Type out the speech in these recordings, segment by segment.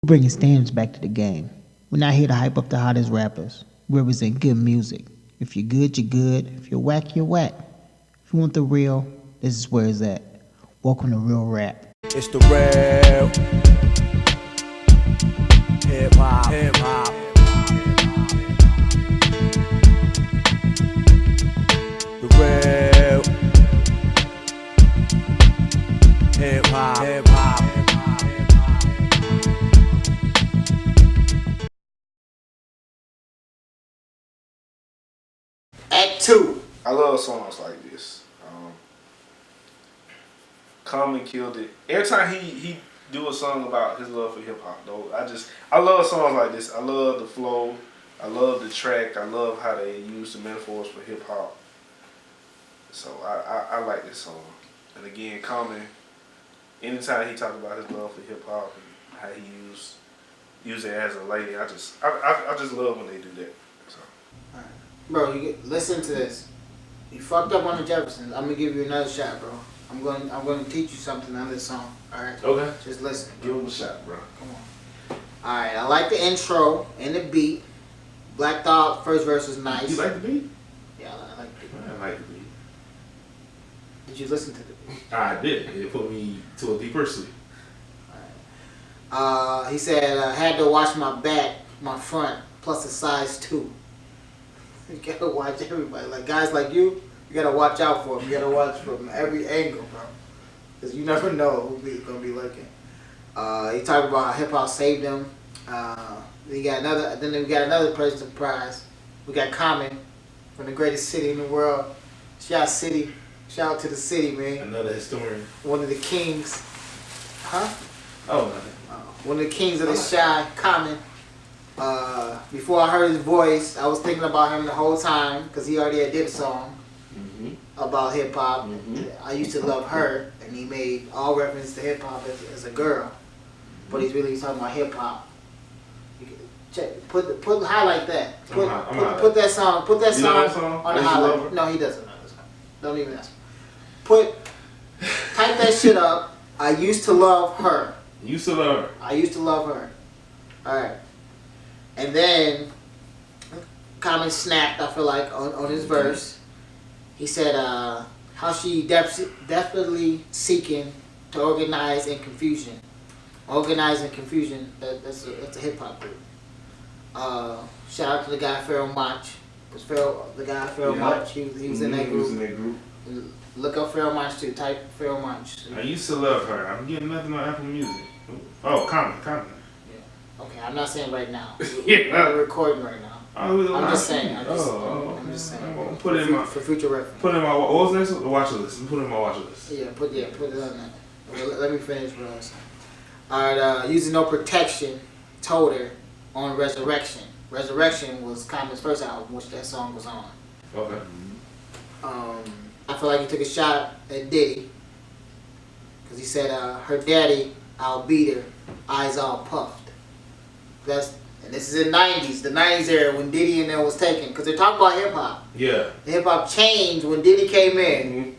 Bringing standards back to the game. We're not here to hype up the hottest rappers. We represent good music. If you're good, you're good. If you're whack, you're whack. If you want the real, this is where it's at. Welcome to Real Rap. It's the real hip hop. Hip hop. The real hip hop. Hip hop. Act 2. I love songs like this. Common killed it. Every time he do a song about his love for hip hop, though, I love songs like this. I love the flow. I love the track. I love how they use the metaphors for hip hop. So I like this song. And again, Common, anytime he talk about his love for hip hop and how he use it as a lady, I just love when they do that. So. Alright. Bro, listen to this. You fucked up on the Jeffersons. I'm gonna give you another shot, bro. I'm going to teach you something on this song. Alright? Okay. Just listen. Give him a shot, bro. Come on. Alright, I like the intro and the beat. Black Thought first verse was nice. You like the beat? Yeah, I like the beat. I like the beat. Did you listen to the beat? I did. It put me to a deeper sleep. Alright. He said, I had to watch my back, my front, plus a size 2. You gotta watch everybody. Like guys like you gotta watch out for them. You gotta watch from every angle, bro. Because you never know who's gonna be looking. He talked about how hip hop saved him. Then we got another person surprise. We got Common from the greatest city in the world. Shout out to the city, man. Another historian. One of the kings. Huh? Oh, nothing. One of the kings of the shy, Common. Before I heard his voice, I was thinking about him the whole time because he already did a song about hip hop. I used to love her, and he made all reference to hip hop as a girl, but he's really talking about hip hop. Highlight that. Put that song on the highlight. No, he doesn't know this song. Don't even ask. Type that shit up. I used to love her. Used to love her. I used to love her. All right. And then, Common snapped, I feel like, on his verse. He said, how she definitely seeking to organize in confusion. Organize in confusion, that's a hip-hop group. Shout out to the guy, Pharoah Monch. Monch, he was in that group. Look up Pharoah Monch, too. Type Pharoah Monch. I used to love her. I'm getting nothing on Apple Music. Oh, Common. Okay, I'm not saying right now. Yeah. We're recording right now. I'm just saying. I'm just saying. Put it in my for future reference. Put in my what was next? The watch list. Put it in my watch list. Yeah, put it on that. Well, let me finish what I was saying. Alright, using no protection, told her on Resurrection. Resurrection was Common's first album, which that song was on. Okay. I feel like he took a shot at Diddy because he said her daddy, I'll beat her, eyes all puffed. And this is in the 90s, the 90s era when Diddy and them was taken. Because they're talking about hip-hop. Yeah. The hip-hop changed when Diddy came in.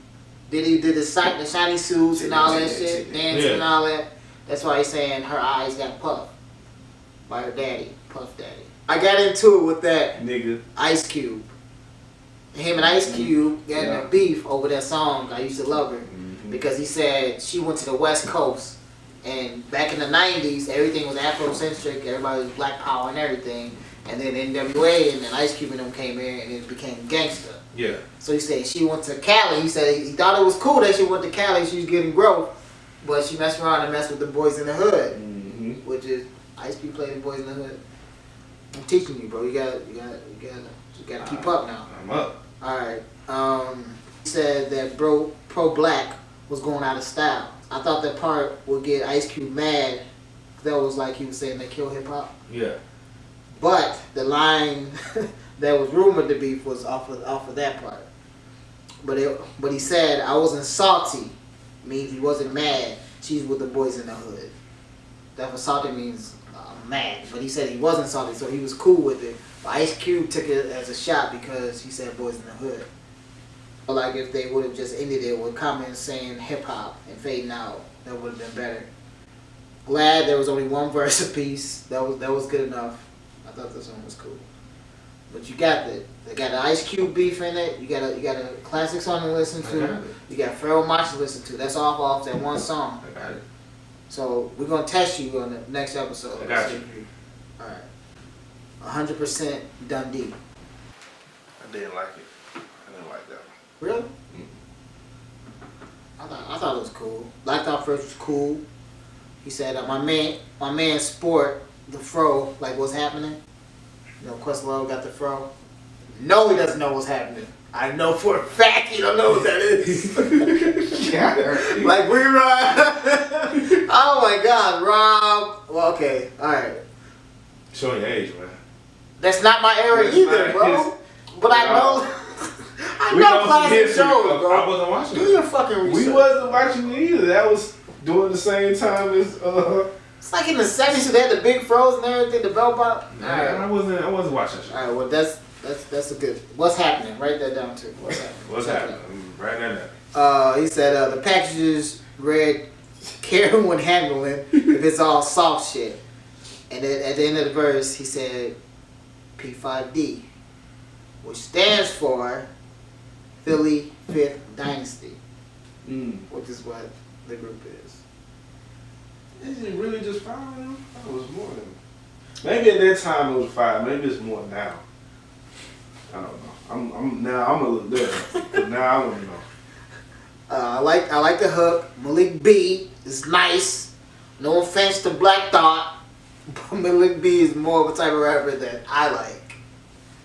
Diddy did the shiny suits and all that shit, dancing and all that. That's why he's saying her eyes got puffed by her daddy, Puff Daddy. I got into it with that nigga Ice Cube. Him and Ice Cube got in a beef over that song, I Used to Love Her. Because he said she went to the West Coast. And back in the 90s, everything was Afrocentric, everybody was Black Power and everything. And then NWA and then Ice Cube and them came in and it became gangster. Yeah. So he said she went to Cali. He said he thought it was cool that she went to Cali, she was getting growth. But she messed around and messed with the Boys in the Hood. Which is, Ice Cube played the Boys in the Hood. I'm teaching you, bro. You gotta keep up now. I'm up. Alright. He said that pro-black was going out of style. I thought that part would get Ice Cube mad. That was like he was saying they kill hip hop. Yeah. But the line that was rumored to be was off of that part. But he said I wasn't salty, means he wasn't mad. She's with the Boys in the Hood. That for salty means mad. But he said he wasn't salty, so he was cool with it. But Ice Cube took it as a shot because he said Boys in the Hood. Like if they would have just ended it with comments saying hip hop and fading out, that would have been better. glad there was only one verse apiece. That was good enough. I thought this one was cool. But you got they got an Ice Cube beef in it. You got a classic song to listen I got to. it. You got Pharoah Monch to listen to. That's off that one song. I got it. So we're gonna test you on the next episode. I got you. All right. 100% Dundee. I didn't like it. I didn't like that one. Really? I thought it was cool. Black Thought First was cool. He said, my man Sport, the fro, like what's happening. You know, Questlove got the fro. No, he doesn't know what's happening. I know for a fact he don't know what that is. Like rerun. Oh my God, Rob. Well, okay, all right. Showing your age, man. That's not my era That's either, not bro. his- But I know. I We know know some classic history. shows, bro. I wasn't watching Do it. your fucking research. We wasn't watching it either. That was during the same time as It's like in the 70s, so they had the big froze and everything, the bell bottom. Nah, I wasn't watching that shit. All right, well that's a good. What's happening? Write that down too. What's happening? What's happening? Right now. He said the packages read careful handling if it's all soft shit, and then at the end of the verse he said P5D, which stands for Philly Fifth Dynasty, which is what the group is. Is it really just 5 of them? It was more than. Maybe at that time it was 5. Maybe it's more now. I don't know. I'm gonna look there. But now I want to know. I like the hook. Malik B is nice. No offense to Black Thought, but Malik B is more of a type of rapper that I like.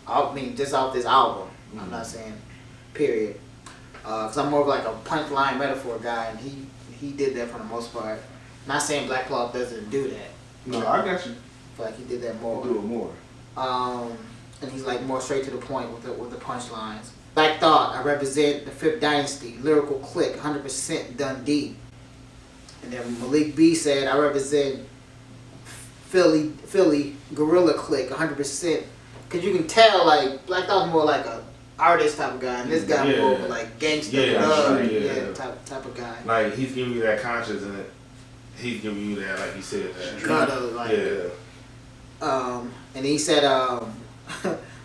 I mean, just off this album. I'm not saying period. Cause I'm more of like a punchline metaphor guy, and he did that for the most part. Not saying Black Cloth doesn't do that. No, I got you. I feel like he did that more. Do it more. And he's like more straight to the point with the punchlines. Black Thought, I represent the Fifth Dynasty, lyrical click, 100% Dundee. And then Malik B said, I represent Philly Gorilla Click, 100%. Cause you can tell like Black Thought's more like a artist type of guy, and this guy more of a, like gangster type of guy. Like he's giving you that conscience, and he's giving you that, like he said, that. Gutter, like, Yeah. and he said,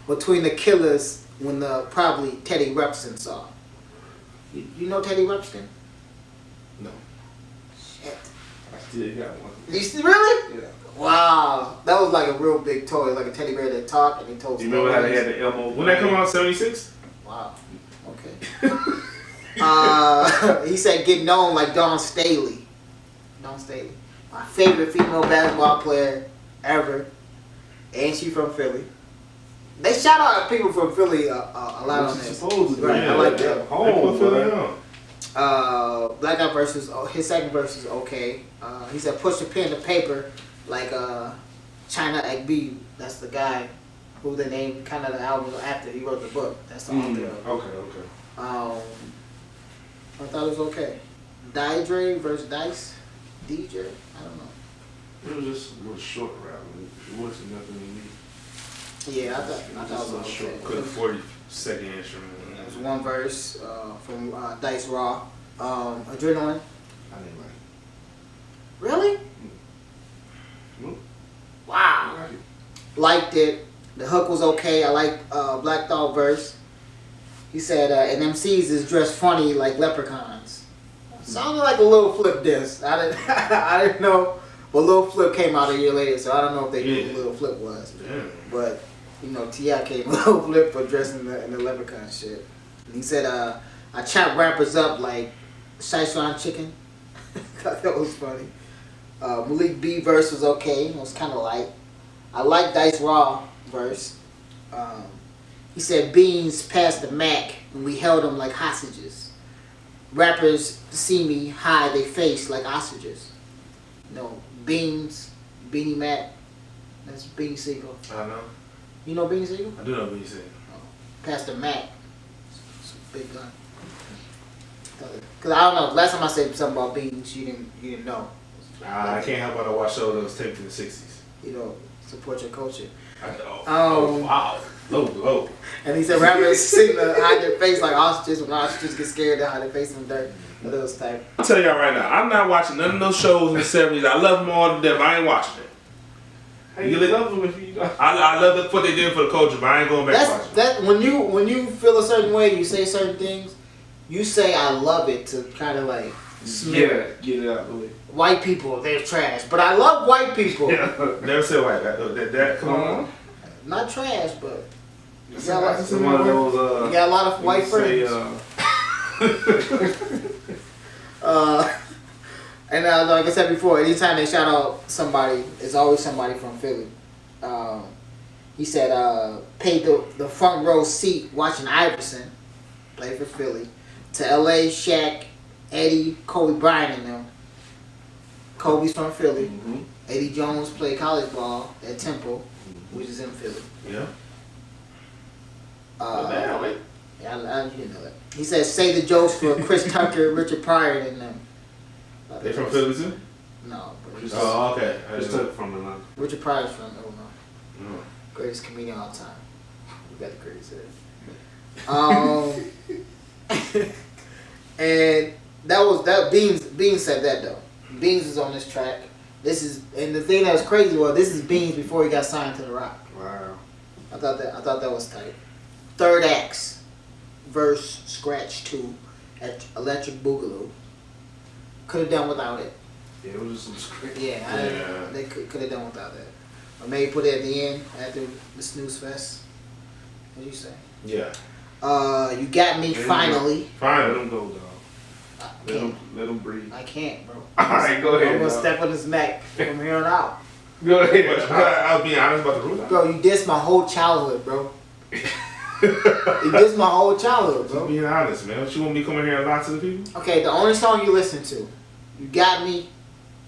between the killers, when probably Teddy Ruxpin saw. You know Teddy Ruxpin? No. Shit. I still got one. Really? Yeah. Wow, that was like a real big toy, like a teddy bear that talked and he told. You remember how they had the Elmo? When that come out, 76? Wow. Okay. He said, "Get known like Dawn Staley." Dawn Staley, my favorite female basketball player ever, and she from Philly. They shout out people from Philly a lot on this. Supposedly, Right, I like that. Home, Philly on. Black Out versus his second verse is okay. He said, "Push the pen to paper." Like China Agbe, that's the guy who they named kind of the album after he wrote the book. That's the author. Okay. I thought it was okay. Dre versus Dice, DJ. I don't know. It was just a little short rap. It wasn't nothing unique. Yeah, I thought it was okay. Quick 40-second instrument. It was one verse from Dice Raw. Adrenaline. I didn't like Really? it. Nope. Wow. I like it. Liked it. The hook was okay. I like Black Thought verse. He said, and MCs is dressed funny like leprechauns. Sounded like a Lil Flip diss. I didn't know. But Lil Flip came out a year later, so I don't know if they knew who Lil Flip was. Damn. But, you know, T.I. came with Lil Flip for dressing in the leprechaun shit. And he said, I chop rappers up like Szechuan chicken. Thought that was funny. Malik B verse was okay. It was kind of light. I like Dice Raw verse. He said beans passed the Mac and we held them like hostages. Rappers see me hide they face like ostriches. You know, Beans, Beanie Mac. That's Beanie Siegel. I know. You know Beanie Siegel? I do know what you said. Pastor Mac. It's a big gun. Cause I don't know. Last time I said something about beans, you didn't know. I can't help but watch shows that was taped in the 60s. You know, support your culture. Oh, wow. Low. And he said rappers seem to hide their face like ostriches. When ostriches get scared, they hide their face in the dirt. But it was tight. I'll tell y'all right now, I'm not watching none of those shows in the 70s. I love them all to death. I ain't watching it. Hey, you love them if you don't. I love what they did for the culture, but I ain't going back to watching it. That when you feel a certain way, you say certain things. You say I love it to kind of like smear Get it out of the way. white people. They're trash, but I love white people. Never said like that. Come on. Not trash, but you It's got, one a lot, of those. you got a lot of white friends. And like I said before, anytime they shout out somebody, it's always somebody from Philly. He said paid the front row seat watching Iverson play for Philly to L.A. Shaq, Eddie, Kobe Bryant and them. Kobe's from Philly. Mm-hmm. Eddie Jones played college ball at Temple, which is in Philly. Yeah. Yeah, I didn't know that. He said say the jokes for Chris Tucker, Richard Pryor and them. They from Philly too? No, but he's Oh, okay. I Just just took from Atlanta. Richard Pryor's from Illinois. no. Greatest comedian of all time. You got the greatest head. And that Beans said that though. Beans is on this track. And the thing that was crazy was this is Beans before he got signed to The Rock. Wow. I thought that was tight. Third acts, verse scratch 2 at Electric Boogaloo. Could have done without it. Yeah, it was just some script. Yeah, they could have done without that. Or maybe put it at the end after the snooze fest. What do you say? Yeah. You got me finally. Let Finally. him go, dog. I can't. Let him breathe. I can't, bro. Alright, go ahead. I'm gonna dog. step on his neck from here on out. Go But ahead. I was being honest about the rule. Bro, you dissed my whole childhood, bro. You dissed my whole childhood, Just bro. being honest, man. What you want me coming here and lie to the people? Okay, the only song you listen to, You Got Me,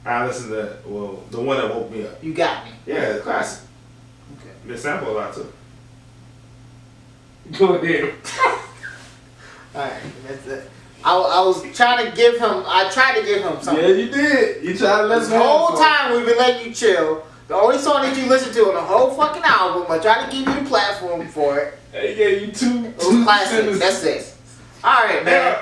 I listened to that. Well, the one that woke me up. You Got Me. Yeah, the classic. Okay. Been sampled a lot too. Go ahead. Alright, that's it. I was trying to give him, I tried to give him something. Yeah, you did. You tried to let This him whole have time we've been letting you chill. The only song that you listen to on the whole fucking album, I tried to give you the platform for it. Hey, yeah, you two. It was classic. That's it. Alright, man.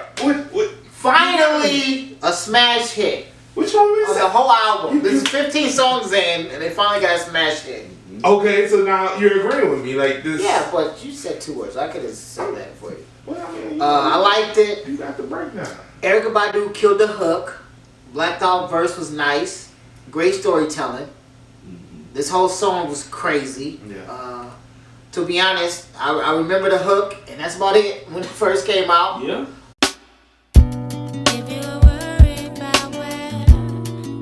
What? Finally, a smash hit Which one is on the that? whole album. This is 15 songs in, and they finally got a smash hit. Okay, so now you're agreeing with me, like this. Yeah, but you said 2 words. I could have said that for you. Well, I mean, I liked it. You got the breakdown. Erykah Badu killed the hook. Black Dog verse was nice. Great storytelling. This whole song was crazy. Yeah. To be honest, I remember the hook, and that's about it when it first came out. Yeah. If you were worried about where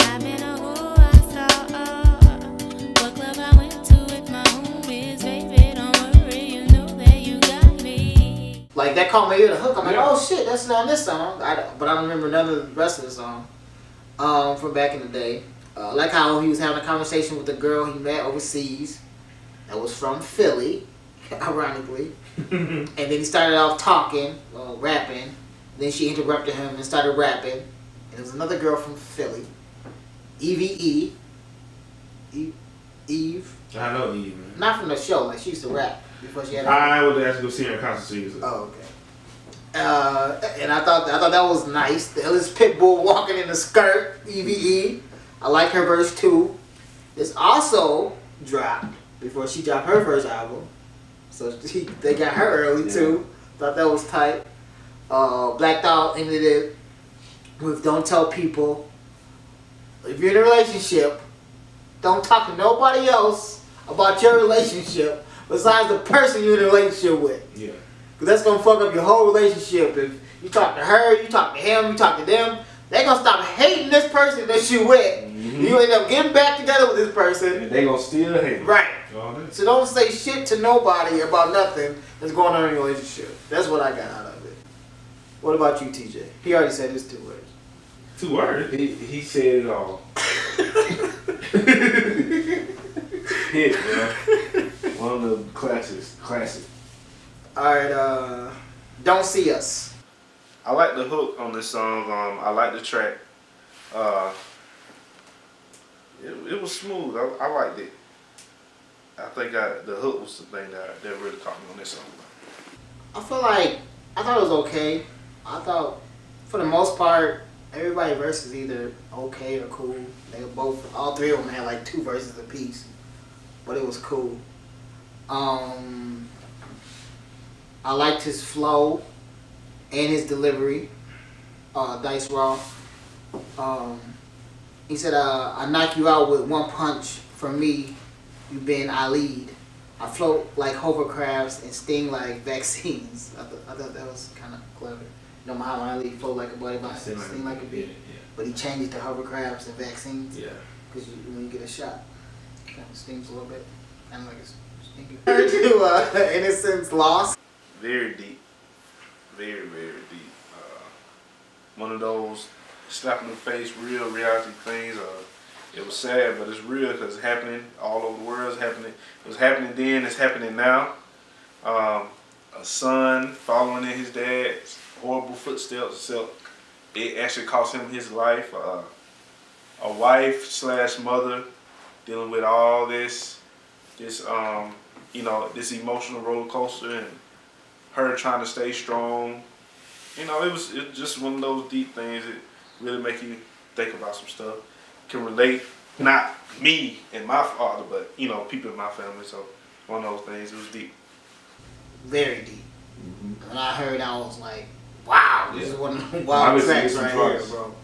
I've been or who I saw, what club I went to with my homies, baby, don't worry, you know that you got me. Like, that caught my ear, the hook. I'm like, Yeah. oh shit, that's on this song. But I don't remember none of the rest of the song from back in the day. Like how he was having a conversation with the girl he met overseas that was from Philly, ironically. And then he started off talking, rapping. Then she interrupted him and started rapping. And there was another girl from Philly, Eve. I know Eve, man. Not from the show, like she used to rap before she had. I would actually go see her in concert. So you said. Oh, okay. And I thought that was nice. The Ellis Pitbull walking in the skirt, Eve. I like her verse too. This also dropped before she dropped her first album, so they got her early too. Thought that was tight. Black Dog ended it with "Don't tell people if you're in a relationship, don't talk to nobody else about your relationship besides the person you're in a relationship with." Yeah. Cause that's gonna fuck up your whole relationship. If you talk to her, you talk to him, you talk to them, they gonna stop hating this person that you with. You end up getting back together with this person. And they gonna still hate him. Right. All that. So don't say shit to nobody about nothing that's going on in your relationship. That's what I got out of it. What about you, TJ? He already said his 2 words. 2 words. He said it all. Hit, man. One of the classics. Classic. Alright, Don't See Us. I like the hook on this song. I like the track. It was smooth. I liked it. I think the hook was the thing that really caught me on this song. I thought it was okay. I thought for the most part, everybody's verse is either okay or cool. They were both, all three of them had like 2 verses apiece, but it was cool. I liked his flow and his delivery. Dice Raw. He said, I knock you out with one punch. From me, you been I lead. I float like hovercrafts and sting like vaccines. I thought that was kind of clever. You know, Muhammad Ali float like a butterfly, sting like a bee. Yeah. But he changed it to hovercrafts and vaccines. Yeah. Because when you get a shot, it kind of stings a little bit. Kind of like a stinky. To Innocence Lost. Very deep. Very, very deep. One of those slap in the face, real reality things. It was sad, but it's real because it's happening all over the world. It's happening. It was happening then. It's happening now. A son following in his dad's horrible footsteps. So it actually cost him his life. A wife / mother dealing with all this emotional roller coaster, and her trying to stay strong. It was just one of those deep things that really make you think about some stuff. Can relate, not me and my father, but people in my family. So one of those things. It was deep. Very deep. When I heard, I was like, "Wow, this is one of the wild tracks right here, bro."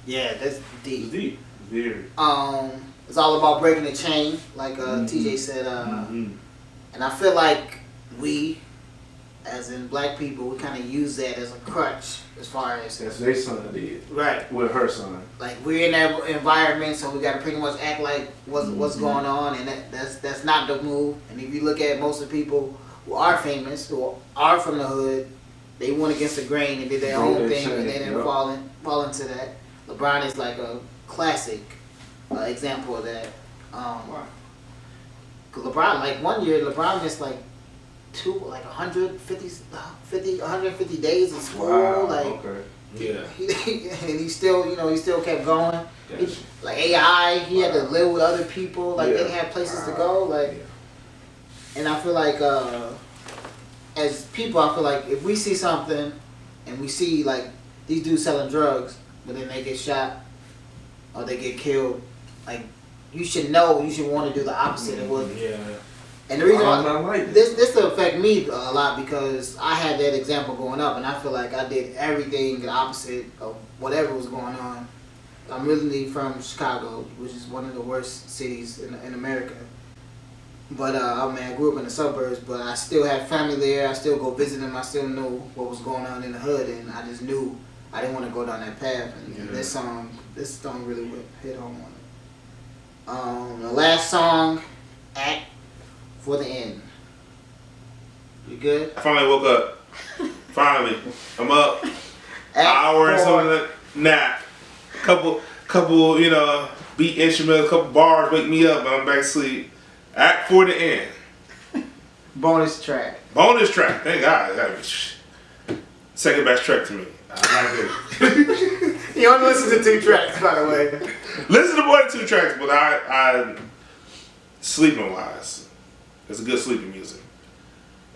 Yeah, that's deep. It's deep. Very. It's all about breaking the chain, like TJ said. And I feel like we, as in black people, we kind of use that as a crutch as far as That's their son did. right. With her son. Like we're in that environment, so we got to pretty much act like what's going on, and that's not the move. And if you look at most of the people who are famous, who are from the hood, they went against the grain and did their own thing, and they didn't fall into that. LeBron is like a classic example of that. 'Cause LeBron, like one year, LeBron missed like 150 days of school. Wow. Like, Okay. Yeah. and he still, he still kept going. Gotcha. Like AI, he had to live with other people. Like they didn't have places to go. Like, and I feel like as people, I feel like if we see something and we see like these dudes selling drugs, but then they get shot or they get killed, like you should know, you should want to do the opposite of what. Yeah. And the reason I'm why not like this will affect me a lot because I had that example growing up, and I feel like I did everything the opposite of whatever was going on. I'm originally from Chicago, which is one of the worst cities in America. But I grew up in the suburbs, but I still had family there. I still go visit them. I still knew what was going on in the hood, and I just knew I didn't want to go down that path. And this song really hit home on it. The last song, Act for the End. You good? I finally woke up. Finally. I'm up. Act Hour and for- something. Nap. Couple, beat instruments, couple bars wake me up, and I'm back to sleep. Act for the End. Bonus track. Bonus track. Thank God. Second best track to me. I like it. You only listen to 2 tracks, by the way. Listen to more than 2 tracks, but I sleeping wise, it's a good sleeping music.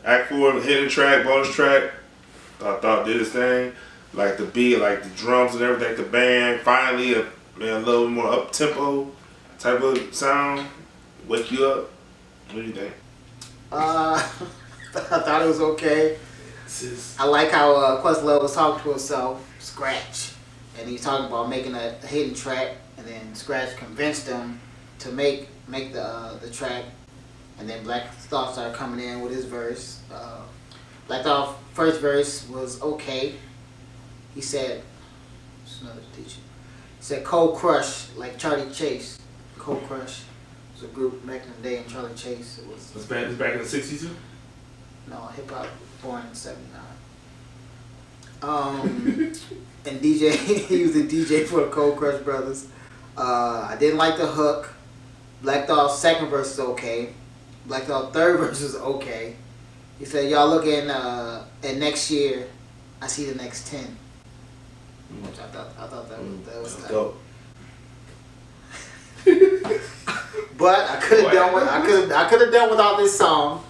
Act 4, hidden track, bonus track. I thought did his thing, like the beat, like the drums and everything. The band finally a little more up tempo type of sound. Wake you up. What do you think? I thought it was okay. I like how Questlove was talking to himself, Scratch, and he's talking about making a hidden track, and then Scratch convinced him to make the track, and then Black Thought started coming in with his verse. Black Thought first verse was okay. He said, "It's another teacher." He said, "Cold Crush," like Charlie Chase. Cold Crush was a group back in the day, and Charlie Chase was. It's back in the '60s too. No, hip hop born in '79. And DJ, he was the DJ for the Cold Crush Brothers. I didn't like the hook. Black Thought's second verse is okay. Black Thought third verse is okay. He said, "Y'all looking at next year. I see the next 10." Which I thought that was tight. dope. But I could have done without this song.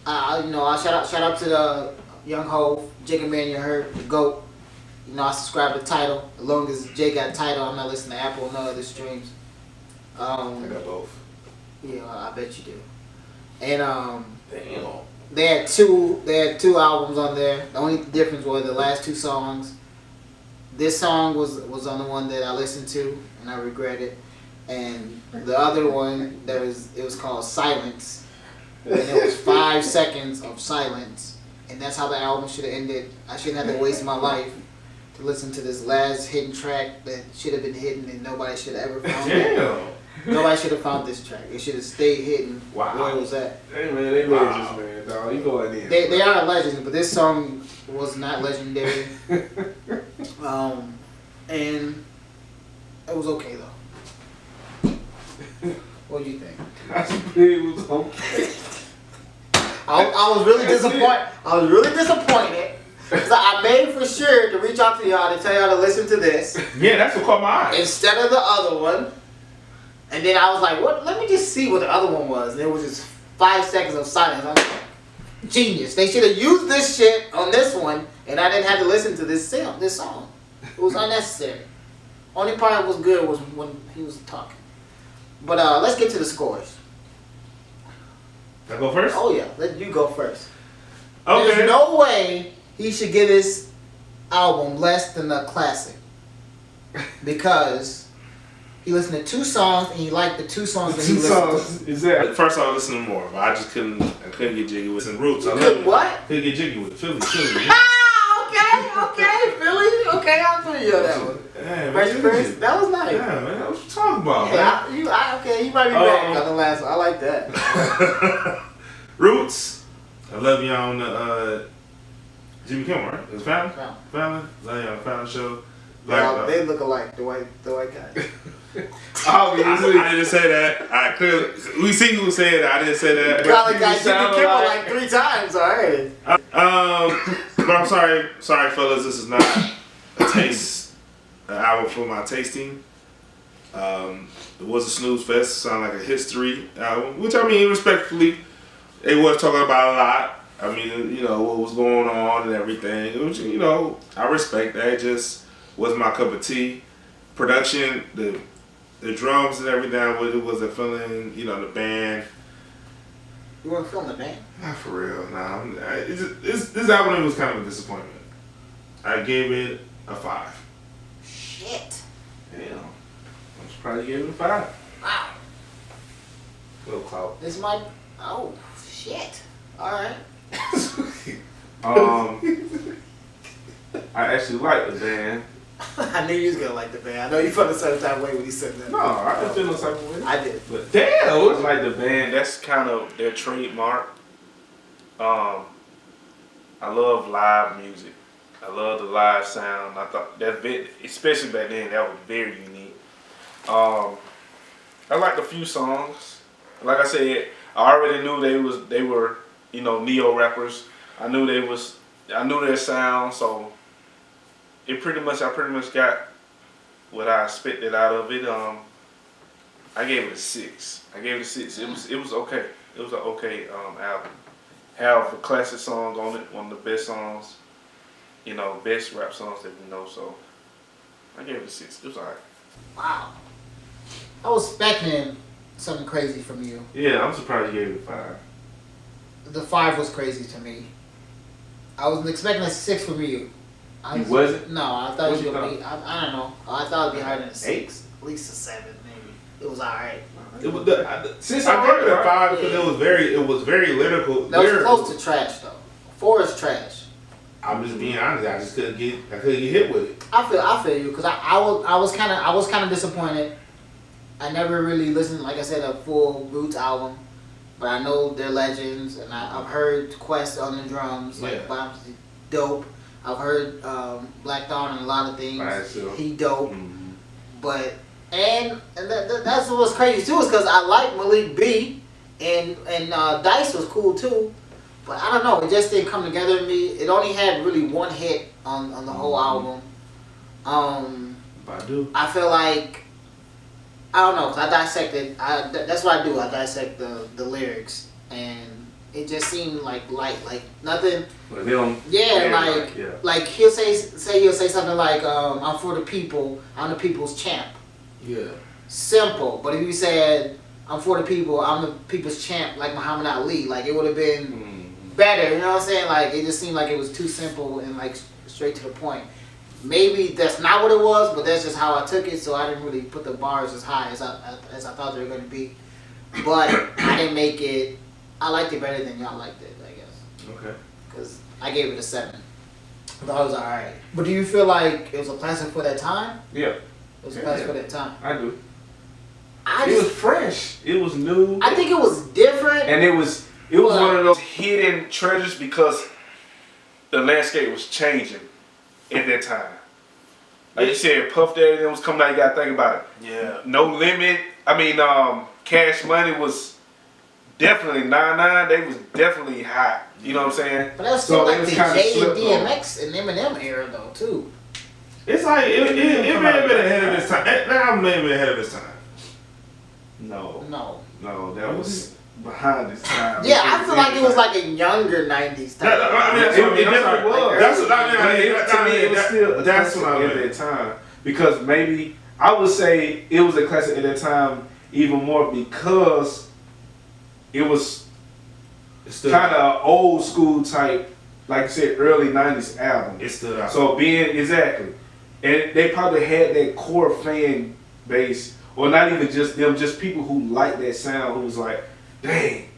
I shout out to the Young Hov, Jacob Man, you heard the GOAT. You know, I subscribe to Tidal. As long as Jay got Tidal, I'm not listening to Apple or no other streams. I got both. Yeah, I bet you do. And Damn. they had two albums on there. The only difference was the last two songs. This song was on the one that I listened to and I regret it. And the other one it was called Silence. And it was 5 seconds of silence. And that's how the album should have ended. I shouldn't have to waste my life to listen to this last hidden track that should have been hidden and nobody should have ever found it. Damn. Nobody should have found this track. It should have stayed hidden where it was at. Hey man, they legends, man, dog. You go in there. They are legends, but this song was not legendary. And it was okay though. What do you think? I think it was okay. I was really disappointed. I was really disappointed. So I made for sure to reach out to y'all to tell y'all to listen to this Yeah, that's what caught my eye. instead of the other one. And then I was like, "What? Let me just see what the other one was." And it was just 5 seconds of silence. I'm like, genius. They should have used this shit on this one, and I didn't have to listen to this song. It was unnecessary. Only part that was good was when he was talking. But let's get to the scores. Can I go first? Oh yeah, let you go first. Okay. There's no way he should give this album less than a classic because he listened to 2 songs and he liked the 2 songs that he Two listened songs. Exactly. First I was listening to more, but I just couldn't get jiggy with some roots. to. You couldn't what? Couldn't get jiggy with Philly. Okay, Philly. Okay, I'll feel you on that one. Yeah, Fresh man, Prince, that was nice. Yeah, man, what you talking about, Yeah, okay, you might be back on the last one. I like that. man? Roots. I love you on the Jimmy Kimmel, right? It was Fallon? Fallon? Love you on the Fallon show. Well, they look alike, the white guy. Obviously. I didn't say that. I clearly we see who said that. I didn't say that. Probably got Jimmy sound Kimmel alike. like 3 times already. But I'm sorry, fellas. This is not an album for my tasting. It was a snooze fest. Sound like a history album, which I mean, respectfully, it was talking about a lot. I mean, you know what was going on and everything. Which, you know, I respect that. It just was my cup of tea. Production, the drums and everything with it was a feeling. You know, the band. You want to film the band? Not for real, nah. This album was kind of a disappointment. I gave it a 5. Shit. Damn. I'm surprised you gave it a 5. Wow. Little clout. This might. Oh, shit. Alright. I actually like the band. I knew you was gonna like the band. I know you felt a certain type of way when you said that. No, I didn't feel no type of way. I did. But damn, it's like the band. That's kind of their trademark. I love live music. I love the live sound. I thought that, especially back then, that was very unique. I liked a few songs. Like I said, I already knew they were you know, neo rappers. I knew their sound, so I pretty much got what I expected out of it. I gave it a 6. It was okay. It was an okay album. Have a classic song on it, one of the best songs, you know, best rap songs that we know. So I gave it a 6. It was alright. Wow. I was expecting something crazy from you. Yeah, I'm surprised you gave it a 5. The 5 was crazy to me. I was expecting a 6 from you. You wasn't? No, I thought What it was you gonna be. I don't know. I thought it'd be higher than a 6. 8? At least a 7, maybe. It was alright. It was since I gave it a 5 because Yeah. it was very lyrical. That was close to trash though. 4 is trash. I'm just being honest. I just couldn't get hit with it. I feel you because I was kind of disappointed. I never really listened, like I said, a full Roots album, but I know they're legends, and I've heard Quest on the drums, like Yeah. Bob's dope. I've heard Black Thorn and a lot of things. Right, so. He dope, Mm-hmm. but that's what's crazy too is because I like Malik B, and Dice was cool too, but I don't know, it just didn't come together to me. It only had really one hit on the whole album. Badu. I feel like I don't know, 'cause I dissected. That's what I do. I dissect the lyrics, and it just seemed like light, like nothing. But they don't. Yeah, yeah. like he'll say something like, "I'm for the people. I'm the people's champ." Yeah. Simple, but if you said, "I'm for the people. I'm the people's champ," like Muhammad Ali, like it would have been better. You know what I'm saying? Like it just seemed like it was too simple and like straight to the point. Maybe that's not what it was, but that's just how I took it. So I didn't really put the bars as high as I thought they were going to be. But I didn't make it. I liked it better than y'all liked it, I guess. Okay. Because I gave it a 7. I thought it was alright. But do you feel like it was a classic for that time? Yeah. It was a classic for that time. I do. I It was just, fresh. It was new. I think it was different. And it was one of those hidden treasures because the landscape was changing at that time. Like you said, Puff Daddy was coming out. You gotta think about it. Yeah. No Limit. I mean, Cash Money was definitely 9-9. They was definitely hot. You know what I'm saying? But that was still they like was the kinda J and slipped on. DMX and Eminem era though too. It's like it may have been ahead of its time. That album may have been ahead of its time. No, No. that was behind its time. Yeah, I feel like it was like a younger '90s type. I mean, that's It what I mean. definitely was. That's what I mean. To me, it was still a That's classic what I at mean. that time because maybe I would say it was a classic at that time even more because it was It stood kind out. of old school type, like you said, early '90s album. It stood out. So being exactly, and they probably had that core fan base, or not even just them, just people who liked that sound, who was like, "Dang,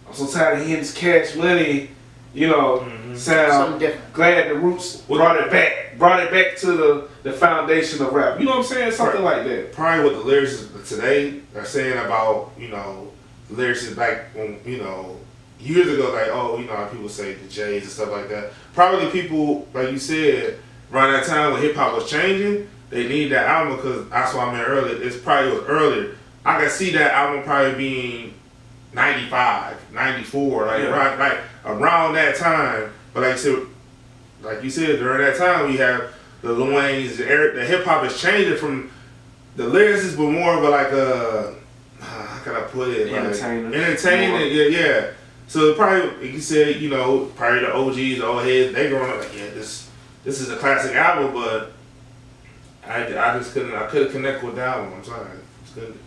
I'm so tired of hearing this Cash Money, Something sound." different. Glad the Roots brought it back to the foundation of rap. You know what I'm saying? Something like that. Probably what the lyricists today are saying about, lyricists back when, years ago, like, how people say the J's and stuff like that. Probably people, like you said, around that time when hip hop was changing, they need that album because that's what I meant earlier. It's probably was earlier. I can see that album probably being 95, 94, around that time. But like you said, during that time we have the Lil Wayne's, the hip hop is changing from the lyricists, but more of how can I put it? Entertaining, yeah. So probably, like you said, probably the OGs, the old heads, they growing up like, yeah, this is a classic album, but I just couldn't. I couldn't connect with that one. I'm sorry, just couldn't.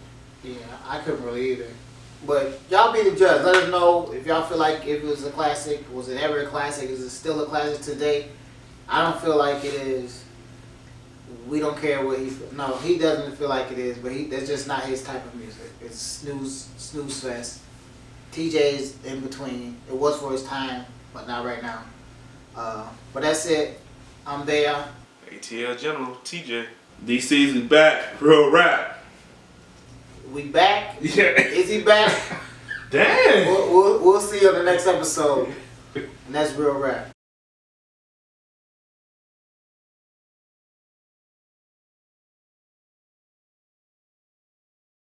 Yeah, I couldn't really either. But y'all be the judge. Let us know if y'all feel like if it was a classic. Was it ever a classic? Is it still a classic today? I don't feel like it is. We don't care what he feels. No, he doesn't feel like it is, but that's just not his type of music. It's snooze fest. TJ's in between. It was for his time, but not right now. But that's it. I'm there. ATL General, TJ. DC's is back, real rap. We back. Yeah. Is he back? Damn. We'll see you on the next episode. And that's Real Rap.